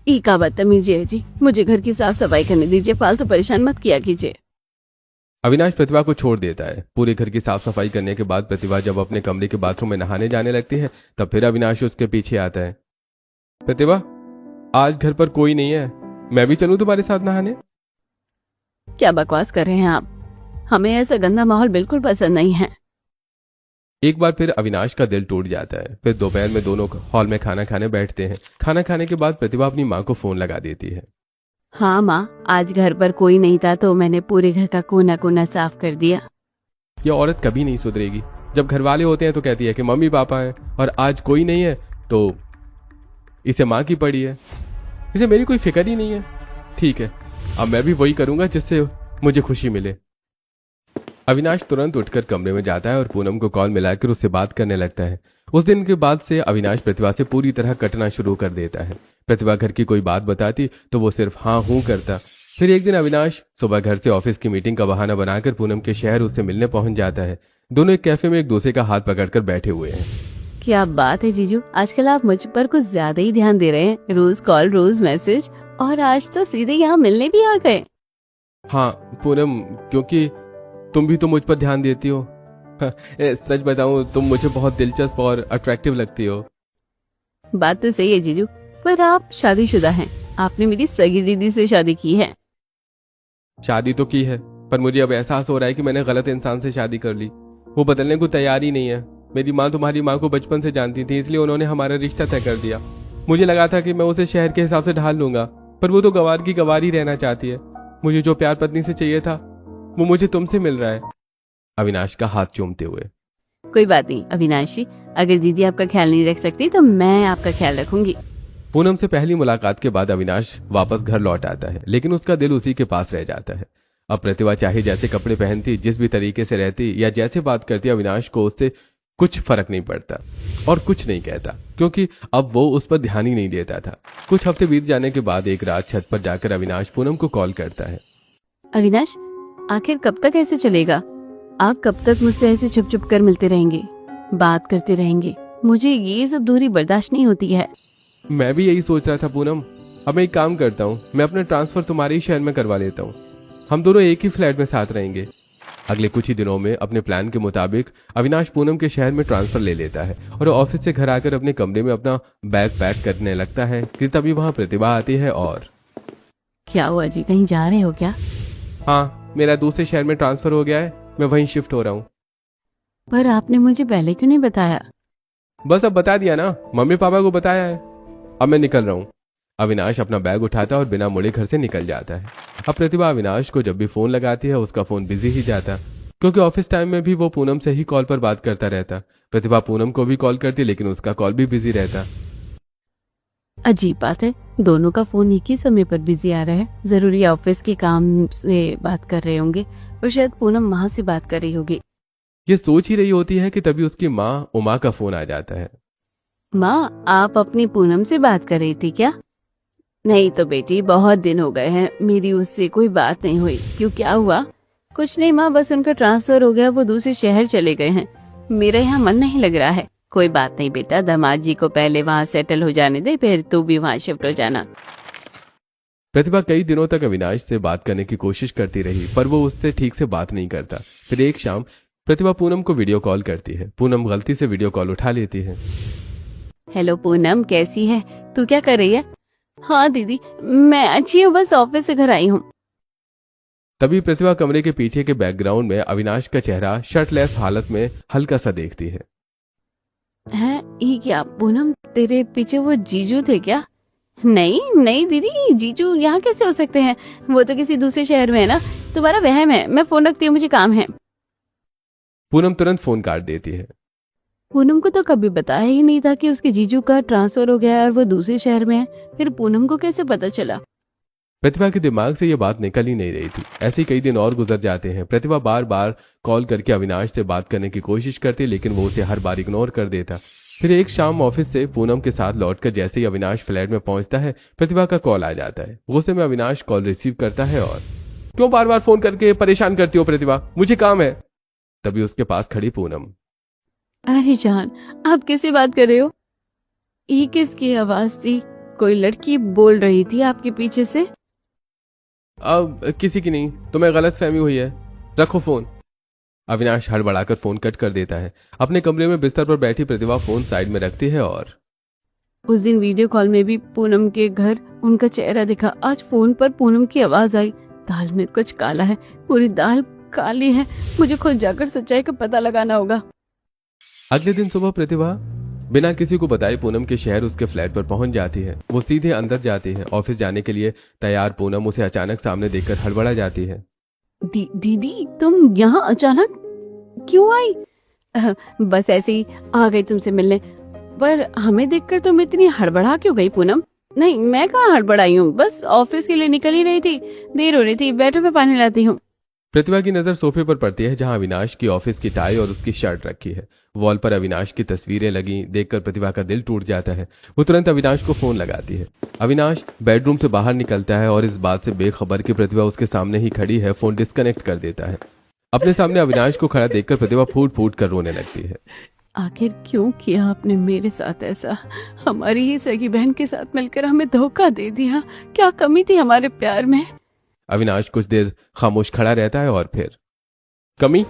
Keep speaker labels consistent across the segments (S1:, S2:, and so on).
S1: ई का बदतमीजी है जी, मुझे घर की साफ सफाई करने दीजिए, फालतू परेशान मत किया कीजिए।
S2: अविनाश प्रतिभा को छोड़ देता है। पूरे घर की साफ सफाई करने के बाद प्रतिभा जब अपने कमरे के बाथरूम में नहाने जाने लगती है तब फिर अविनाश उसके पीछे आता है। प्रतिभा, आज घर पर कोई नहीं है, मैं भी चलूं तुम्हारे साथ नहाने?
S1: क्या बकवास कर रहे हैं आप, हमें ऐसा गंदा माहौल बिल्कुल पसंद नहीं है।
S2: एक बार फिर अविनाश का दिल टूट जाता है। फिर दोपहर में दोनों हॉल में खाना खाने बैठते हैं। खाना खाने के बाद प्रतिभा अपनी माँ को फोन लगा देती है।
S1: हाँ माँ, आज घर पर कोई नहीं था तो मैंने पूरे घर का कोना कोना साफ कर दिया।
S2: यह औरत कभी नहीं सुधरेगी। जब घर वाले होते हैं तो कहती है कि मम्मी पापा हैं, और आज कोई नहीं है तो इसे माँ की पड़ी है। इसे मेरी कोई फिक्र ही नहीं है। ठीक है, अब मैं भी वही करूंगा जिससे मुझे खुशी मिले। अविनाश तुरंत उठकर कमरे में जाता है और पूनम को कॉल मिलाकर उससे बात करने लगता है। उस दिन के बाद से अविनाश प्रतिभा से पूरी तरह कटना शुरू कर देता है। प्रतिभा घर की कोई बात बताती तो वो सिर्फ हाँ हूं करता। फिर एक दिन अविनाश सुबह घर से ऑफिस की मीटिंग का बहाना बनाकर पूनम के शहर उससे मिलने पहुंच जाता है। दोनों एक कैफे में एक दूसरे का हाथ पकड़कर बैठे हुए हैं।
S1: क्या बात है जीजू, आजकल आप मुझ पर कुछ ज्यादा ही ध्यान दे रहे हैं। रोज कॉल रोज मैसेज, और आज तो सीधे यहाँ मिलने भी आ गए।
S2: हाँ पूनम, क्योंकि तुम भी तो मुझ पर ध्यान देती हो। सच बताऊं, तुम मुझे बहुत दिलचस्प और अट्रैक्टिव लगती हो।
S1: बात तो सही है जीजू, पर आप शादीशुदा हैं। आपने मेरी सगी दीदी से शादी की है।
S2: शादी तो की है, पर मुझे अब एहसास हो रहा है कि मैंने गलत इंसान से शादी कर ली। वो बदलने को तैयार ही नहीं है। मेरी माँ तुम्हारी माँ को बचपन से जानती थी, इसलिए उन्होंने हमारा रिश्ता तय कर दिया। मुझे लगा था कि मैं उसे शहर के हिसाब से ढाल लूंगा, पर वो तो गवार की गवार ही रहना चाहती है। मुझे जो प्यार पत्नी से चाहिए था वो मुझे तुमसे मिल रहा है। अविनाश का हाथ चूमते हुए।
S1: कोई बात नहीं अविनाश जी, अगर दीदी आपका ख्याल नहीं रख सकती तो मैं आपका ख्याल रखूंगी।
S2: पूनम से पहली मुलाकात के बाद अविनाश वापस घर लौट आता है, लेकिन उसका दिल उसी के पास रह जाता है। अब प्रतिभा चाहे जैसे कपड़े पहनती, जिस भी तरीके से रहती या जैसे बात करती, अविनाश को उससे कुछ फर्क नहीं पड़ता और कुछ नहीं कहता, क्योंकि अब वो उस पर ध्यान ही नहीं देता था। कुछ हफ्ते बीत जाने के बाद एक रात छत पर जाकर अविनाश पूनम को कॉल करता है।
S1: अविनाश, आखिर कब तक ऐसे चलेगा? आप कब तक मुझसे ऐसे छुप छुप कर मिलते रहेंगे, बात करते रहेंगे? मुझे ये सब दूरी बर्दाश्त नहीं होती है।
S2: मैं भी यही सोच रहा था पूनम। अब मैं एक काम करता हूँ, मैं अपना ट्रांसफर तुम्हारे ही शहर में करवा लेता हूँ। हम दोनों एक ही फ्लैट में साथ रहेंगे। अगले कुछ ही दिनों में अपने प्लान के मुताबिक अविनाश पूनम के शहर में ट्रांसफर ले लेता है और ऑफिस से घर आकर अपने कमरे में अपना बैग पैक करने लगता है कि तभी वहां प्रतिभा आती है। और
S1: क्या हुआ जी, कहीं जा रहे हो क्या?
S2: हाँ, मेरा दूसरे शहर में ट्रांसफर हो गया है, मैं वहीं शिफ्ट हो रहा हूँ।
S1: पर आपने मुझे पहले क्यों नहीं बताया?
S2: बस अब बता दिया ना, मम्मी पापा को बताया है। अब मैं निकल रहा हूँ। अविनाश अपना बैग उठाता और बिना मुड़े घर से निकल जाता है। अब प्रतिभा अविनाश को जब भी फोन लगाती है उसका फोन बिजी ही जाता, क्योंकि ऑफिस टाइम में भी वो पूनम से ही कॉल पर बात करता रहता। प्रतिभा पूनम को भी कॉल करती, लेकिन उसका कॉल भी बिजी रहता।
S1: अजीब बात है, दोनों का फोन एक ही समय पर बिजी आ रहा है। जरूरी ऑफिस के काम से बात कर रहे होंगे और शायद पूनम माँ से बात कर रही होगी।
S2: ये सोच ही रही होती है कि तभी उसकी माँ उमा का फोन आ जाता है।
S1: माँ, आप अपनी पूनम से बात कर रही थी क्या? नहीं तो बेटी, बहुत दिन हो गए हैं, मेरी उससे कोई बात नहीं हुई। क्यों, क्या हुआ? कुछ नहीं माँ, बस उनका ट्रांसफर हो गया, वो दूसरे शहर चले गए हैं। मेरा यहाँ मन नहीं लग रहा है। कोई बात नहीं बेटा, दामाद जी को पहले वहाँ सेटल हो जाने दे, फिर तू भी वहाँ शिफ्ट हो जाना।
S2: प्रतिभा कई दिनों तक अविनाश से बात करने की कोशिश करती रही, पर वो उससे ठीक से बात नहीं करता। फिर एक शाम प्रतिभा पूनम को वीडियो कॉल करती है। पूनम गलती से वीडियो कॉल उठा लेती है।
S1: हेलो पूनम, कैसी है? तू क्या कर रही है? हाँ दीदी, मैं अच्छी हूँ, बस ऑफिस से घर आई हूँ।
S2: तभी प्रतिभा कमरे के पीछे के बैकग्राउंड में अविनाश का चेहरा शर्टलेस हालत में हल्का सा देखती है।
S1: हैं, ये क्या पूनम, तेरे पीछे वो जीजू थे क्या? नहीं नहीं दीदी, जीजू यहाँ कैसे हो सकते हैं? वो तो किसी दूसरे शहर में है ना। तुम्हारा वहम है, मैं फोन रखती हूँ, मुझे काम है।
S2: पूनम तुरंत फोन काट देती है।
S1: पूनम को तो कभी बताया ही नहीं था कि उसके जीजू का ट्रांसफर हो गया है और वो दूसरे शहर में है। फिर पूनम को कैसे पता चला?
S2: प्रतिभा के दिमाग से ये बात निकल ही नहीं रही थी। ऐसे कई दिन और गुजर जाते हैं। प्रतिभा बार बार कॉल करके अविनाश से बात करने की कोशिश करती, लेकिन वो उसे हर बार इग्नोर कर देता। फिर एक शाम ऑफिस से पूनम के साथ लौटकर जैसे ही अविनाश फ्लैट में पहुंचता है, प्रतिभा का कॉल आ जाता है। गुस्से में अविनाश कॉल रिसीव करता है और क्यों बार बार फोन करके परेशान करती हो प्रतिभा, मुझे काम है। तभी उसके पास खड़ी पूनम।
S1: अरे जान, आप किससे बात कर रहे हो? ये किसकी आवाज थी? कोई लड़की बोल रही थी आपके पीछे से।
S2: अब किसी की नहीं, तुम्हें गलत फहमी हुई है, रखो फोन। अविनाश हड़बड़ाकर फोन कट कर देता है। अपने कमरे में बिस्तर पर बैठी प्रतिभा फोन साइड में रखती है और
S1: उस दिन वीडियो कॉल में भी पूनम के घर उनका चेहरा दिखा, आज फोन पर पूनम की आवाज आई। दाल में कुछ काला है, पूरी दाल काली है। मुझे खुद जाकर सच्चाई का पता लगाना होगा।
S2: अगले दिन सुबह प्रतिभा बिना किसी को बताए पूनम के शहर उसके फ्लैट पर पहुंच जाती है। वो सीधे अंदर जाती है। ऑफिस जाने के लिए तैयार पूनम उसे अचानक सामने देखकर हड़बड़ा जाती है।
S1: दीदी तुम यहाँ अचानक क्यों आई? बस ऐसे ही आ गई तुमसे मिलने। पर हमें देखकर तुम इतनी हड़बड़ा क्यों गई पूनम? नहीं, मैं कहाँ हड़बड़ाई हूँ, बस ऑफिस के लिए निकल ही रही थी, देर हो रही थी, बैठो मैं पानी लाती हूँ।
S2: प्रतिभा की नजर सोफे पर पड़ती है जहां अविनाश की ऑफिस की टाई और उसकी शर्ट रखी है। वॉल पर अविनाश की तस्वीरें लगी देखकर प्रतिभा का दिल टूट जाता है। वो तुरंत अविनाश को फोन लगाती है। अविनाश बेडरूम से बाहर निकलता है और इस बात से बेखबर कि प्रतिभा उसके सामने ही खड़ी है फोन डिस्कनेक्ट कर देता है। अपने सामने अविनाश को खड़ा देखकर प्रतिभा फूट फूट कर रोने लगती है।
S1: आखिर क्यों किया आपने मेरे साथ ऐसा? हमारी ही सगी बहन के साथ मिलकर हमें धोखा दे दिया। क्या कमी थी हमारे प्यार में?
S2: अविनाश कुछ देर खामोश खड़ा रहता है और फिर कमी?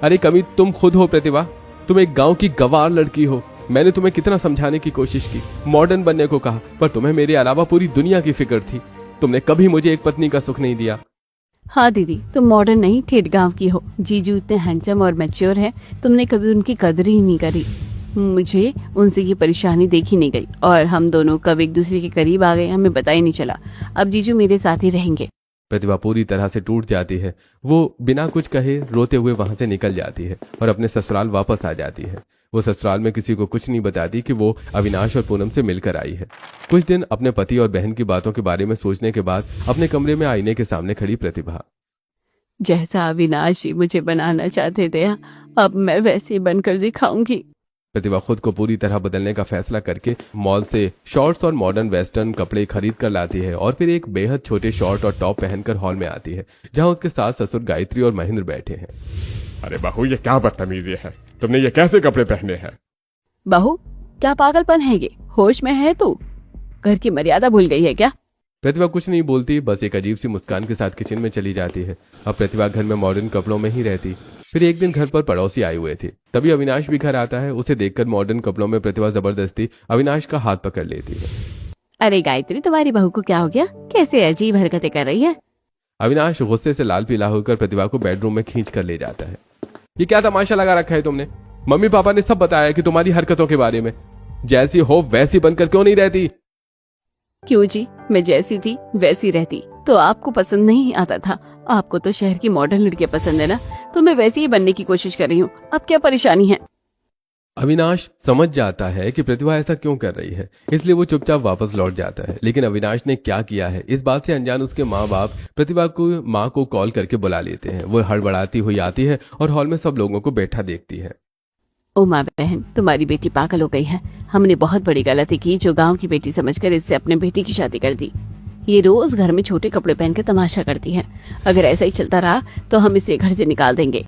S2: अरे कमी तुम खुद हो प्रतिभा। तुम एक गांव की गंवार लड़की हो। मैंने तुम्हें कितना समझाने की कोशिश की, मॉडर्न बनने को कहा, पर तुम्हें मेरे अलावा पूरी दुनिया की फिक्र थी। तुमने कभी मुझे एक पत्नी का सुख नहीं दिया।
S1: हाँ दीदी, तुम मॉडर्न नहीं ठेठ गांव की हो। जीजू इतने हैंडसम और मैच्योर है, तुमने कभी उनकी कदर ही नहीं करी। मुझे उनसे ये परेशानी देखी नहीं गई और हम दोनों कब एक दूसरे के करीब आ गए हमें पता ही नहीं चला। अब जीजू मेरे साथ ही रहेंगे।
S2: प्रतिभा पूरी तरह से टूट जाती है। वो बिना कुछ कहे रोते हुए वहां से निकल जाती है और अपने ससुराल वापस आ जाती है। वो ससुराल में किसी को कुछ नहीं बताती कि वो अविनाश और पूनम से मिलकर आई है। कुछ दिन अपने पति और बहन की बातों के बारे में सोचने के बाद अपने कमरे में आईने के सामने खड़ी प्रतिभा।
S1: जैसा अविनाश जी मुझे बनाना चाहते थे, अब मैं वैसे ही बनकर दिखाऊंगी।
S2: प्रतिभा खुद को पूरी तरह बदलने का फैसला करके मॉल से शॉर्ट्स और मॉडर्न वेस्टर्न कपड़े खरीद कर लाती है और फिर एक बेहद छोटे शॉर्ट और टॉप पहनकर हॉल में आती है जहां उसके सास ससुर गायत्री और महेंद्र बैठे हैं।
S3: अरे बहू, ये क्या बदतमीजी है? तुमने ये कैसे कपड़े पहने हैं?
S1: बहू, क्या पागलपन है ये? होश में है तू? घर की मर्यादा भूल गई है क्या?
S2: प्रतिभा कुछ नहीं बोलती, बस एक अजीब सी मुस्कान के साथ किचन में चली जाती है। अब प्रतिभा घर में मॉडर्न कपड़ों में ही रहती। फिर एक दिन घर पर पड़ोसी आए हुए थे, तभी अविनाश भी घर आता है। उसे देखकर मॉडर्न कपड़ों में प्रतिभा जबरदस्ती अविनाश का हाथ पकड़ लेती है।
S1: अरे गायत्री, तुम्हारी बहू को क्या हो गया? कैसे अजीब हरकतें कर रही है?
S2: अविनाश गुस्से से लाल पीला होकर प्रतिभा को बेडरूम में खींच कर ले जाता है। ये क्या तमाशा लगा रखा है तुमने? मम्मी पापा ने सब बताया कि तुम्हारी हरकतों के बारे में। जैसी हो वैसी बनकर क्यों नहीं रहती?
S1: क्यों जी, मैं जैसी थी वैसी रहती तो आपको पसंद नहीं आता था। आपको तो शहर की मॉडर्न लड़कियां पसंद है ना, तो मैं वैसी ही बनने की कोशिश कर रही हूँ। अब क्या परेशानी है?
S2: अविनाश समझ जाता है कि प्रतिभा ऐसा क्यों कर रही है, इसलिए वो चुपचाप वापस लौट जाता है। लेकिन अविनाश ने क्या किया है इस बात से अनजान उसके माँ बाप प्रतिभा को माँ को कॉल करके बुला लेते हैं। वो हड़बड़ाती हुई आती है और हॉल में सब लोगों को बैठा देखती है।
S1: उमा बहन, तुम्हारी बेटी पागल हो गई है। हमने बहुत बड़ी गलती की जो गांव की बेटी समझकर इससे अपने बेटी की शादी कर दी। ये रोज घर में छोटे कपड़े पहनकर तमाशा करती है। अगर ऐसा ही चलता रहा तो हम इसे घर से निकाल देंगे।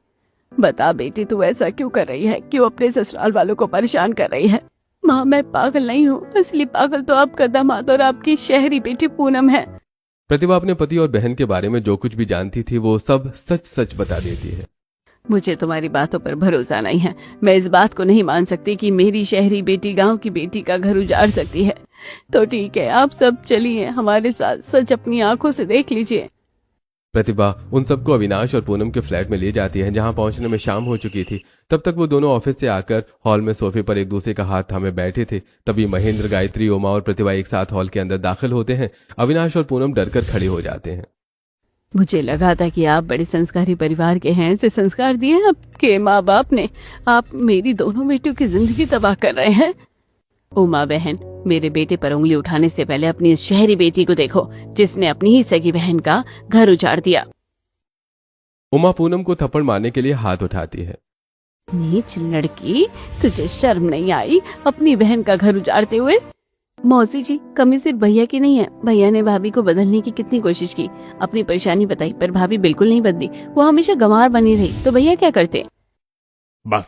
S1: बता बेटी, तू ऐसा क्यों कर रही है? क्यों अपने ससुराल वालों को परेशान कर रही है? माँ, मैं पागल नहीं हूँ, असली पागल तो आपका दामाद और आपकी शहरी बेटी पूनम है।
S2: प्रतिभा अपने पति और बहन के बारे में जो कुछ भी जानती थी वो सब सच सच बता देती है।
S1: मुझे तुम्हारी बातों पर भरोसा नहीं है। मैं इस बात को नहीं मान सकती कि मेरी शहरी बेटी गांव की बेटी का घर उजाड़ सकती है। तो ठीक है, आप सब चलिए हमारे साथ, सच अपनी आंखों से देख लीजिए।
S2: प्रतिभा उन सबको अविनाश और पूनम के फ्लैट में ले जाती है जहां पहुंचने में शाम हो चुकी थी। तब तक वो दोनों ऑफिस से आकर हॉल में सोफे पर एक दूसरे का हाथ थामे बैठे थे। तभी महेंद्र, गायत्री, उमा और प्रतिभा एक साथ हॉल के अंदर दाखिल होते हैं। अविनाश और पूनम डरकर खड़े हो जाते हैं।
S1: मुझे लगा था कि आप बड़े संस्कारी परिवार के हैं, ऐसे संस्कार दिए आपके माँ बाप ने। आप मेरी दोनों बेटियों की जिंदगी तबाह कर रहे हैं। उमा बहन, मेरे बेटे पर उंगली उठाने से पहले अपनी इस शहरी बेटी को देखो जिसने अपनी ही सगी बहन का घर उजाड़ दिया।
S2: उमा पूनम को थप्पड़ मारने के लिए हाथ उठाती है।
S1: नीच लड़की, तुझे शर्म नहीं आई अपनी बहन का घर उजाड़ते हुए? मौसी जी, कमी सिर्फ भैया की नहीं है। भैया ने भाभी को बदलने की कितनी कोशिश की, अपनी परेशानी बताई, पर भाभी बिल्कुल नहीं बदली। वो हमेशा गंवार बनी रही। तो भैया क्या करते?
S3: बस,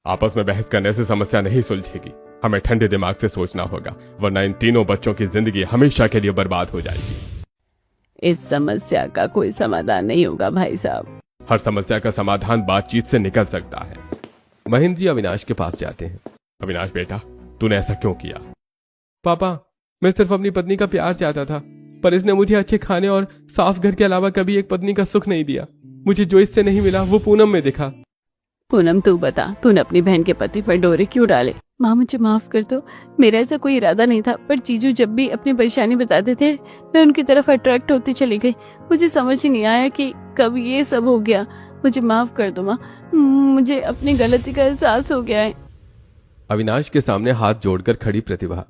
S3: आपस में बहस करने से समस्या नहीं सुलझेगी। हमें ठंडे दिमाग से सोचना होगा, वरना इन तीनों बच्चों की जिंदगी हमेशा के लिए बर्बाद हो जाएगी।
S1: इस समस्या का कोई समाधान नहीं होगा भाई साहब।
S3: हर समस्या का समाधान बातचीत से निकल सकता है।
S2: महेंद्र जी अविनाश के पास जाते हैं।
S3: अविनाश बेटा, तूने ऐसा क्यों किया?
S2: पापा, मैं सिर्फ अपनी पत्नी का प्यार चाहता था, पर इसने मुझे अच्छे खाने और साफ घर के अलावा कभी एक पत्नी का सुख नहीं दिया। मुझे जो इससे नहीं मिला वो पूनम में दिखा।
S1: पूनम तू बता, तूने अपनी बहन के पति पर डोरे क्यों डाले? माँ मुझे माफ कर दो, मेरा ऐसा कोई इरादा नहीं था, पर जीजू जब भी अपनी परेशानी बताते थे मैं उनकी तरफ अट्रैक्ट होती चली गई। मुझे समझ ही नहीं आया कि कब ये सब हो गया। मुझे माफ कर दो माँ, मुझे अपनी गलती का एहसास हो गया है।
S2: अविनाश के सामने हाथ जोड़कर खड़ी प्रतिभा।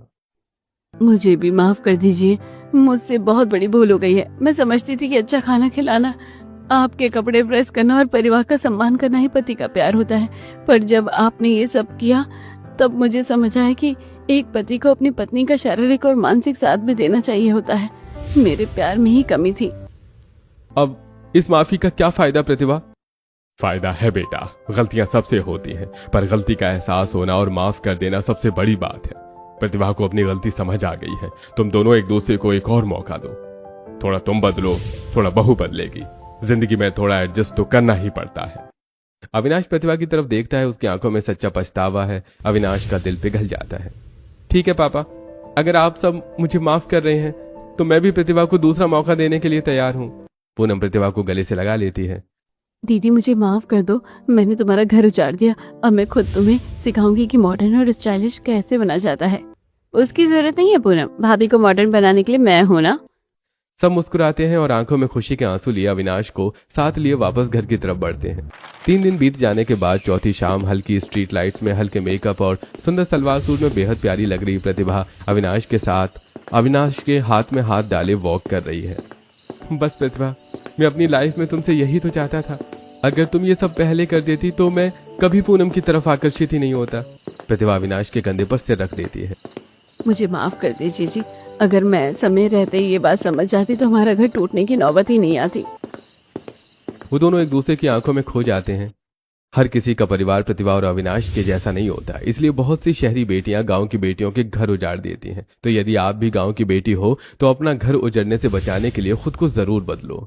S1: मुझे भी माफ कर दीजिए, मुझसे बहुत बड़ी भूल हो गई है। मैं समझती थी कि अच्छा खाना खिलाना, आपके कपड़े प्रेस करना और परिवार का सम्मान करना ही पति का प्यार होता है, पर जब आपने ये सब किया तब मुझे समझ आया कि एक पति को अपनी पत्नी का शारीरिक और मानसिक साथ भी देना चाहिए होता है। मेरे प्यार में ही कमी थी।
S2: अब इस माफी का क्या फायदा प्रतिभा?
S3: फायदा है बेटा, गलतियां सबसे होती हैं, पर गलती का एहसास होना और माफ कर देना सबसे बड़ी बात है। प्रतिभा को अपनी गलती समझ आ गई है। तुम दोनों एक दूसरे को एक और मौका दो। थोड़ा तुम बदलो, थोड़ा बहू बदलेगी। जिंदगी में थोड़ा एडजस्ट तो करना ही पड़ता है।
S2: अविनाश प्रतिभा की तरफ देखता है, उसकी आंखों में सच्चा पछतावा है। अविनाश का दिल पिघल जाता है। ठीक है पापा, अगर आप सब मुझे माफ कर रहे हैं तो मैं भी प्रतिभा को दूसरा मौका देने के लिए तैयार हूँ। पूनम प्रतिभा को गले से लगा लेती है।
S1: दीदी मुझे माफ कर दो, मैंने तुम्हारा घर उजाड़ दिया। अब मैं खुद तुम्हें सिखाऊंगी कि मॉडर्न और स्टाइलिश कैसे बना जाता है। उसकी जरूरत नहीं है पूनम, भाभी को मॉडर्न बनाने के लिए मैं हूं ना।
S2: सब मुस्कुराते हैं और आंखों में खुशी के आंसू लिए अविनाश को साथ लिए वापस घर की तरफ बढ़ते हैं। 3 दिन बीत जाने के बाद चौथी शाम हल्की स्ट्रीट लाइट्स में हल्के मेकअप और सुंदर सलवार सूट में बेहद प्यारी लग रही प्रतिभा अविनाश के साथ अविनाश के हाथ में हाथ डाले वॉक कर रही है। बस प्रतिभा, मैं अपनी लाइफ में तुमसे यही तो चाहता था। अगर तुम ये सब पहले कर देती तो मैं कभी पूनम की तरफ आकर्षित ही नहीं होता। प्रतिभा अविनाश के कंधे पर सिर रख देती है।
S1: मुझे माफ कर दीजिए जी, अगर मैं समय रहते ये बात समझ जाती तो हमारा घर टूटने की नौबत ही नहीं आती।
S2: वो दोनों एक दूसरे की आंखों में खो जाते हैं। हर किसी का परिवार प्रतिभा और अविनाश के जैसा नहीं होता, इसलिए बहुत सी शहरी बेटियां गांव की बेटियों के घर उजाड़ देती हैं। तो यदि आप भी गांव की बेटी हो तो अपना घर उजड़ने से बचाने के लिए खुद को जरूर बदलो।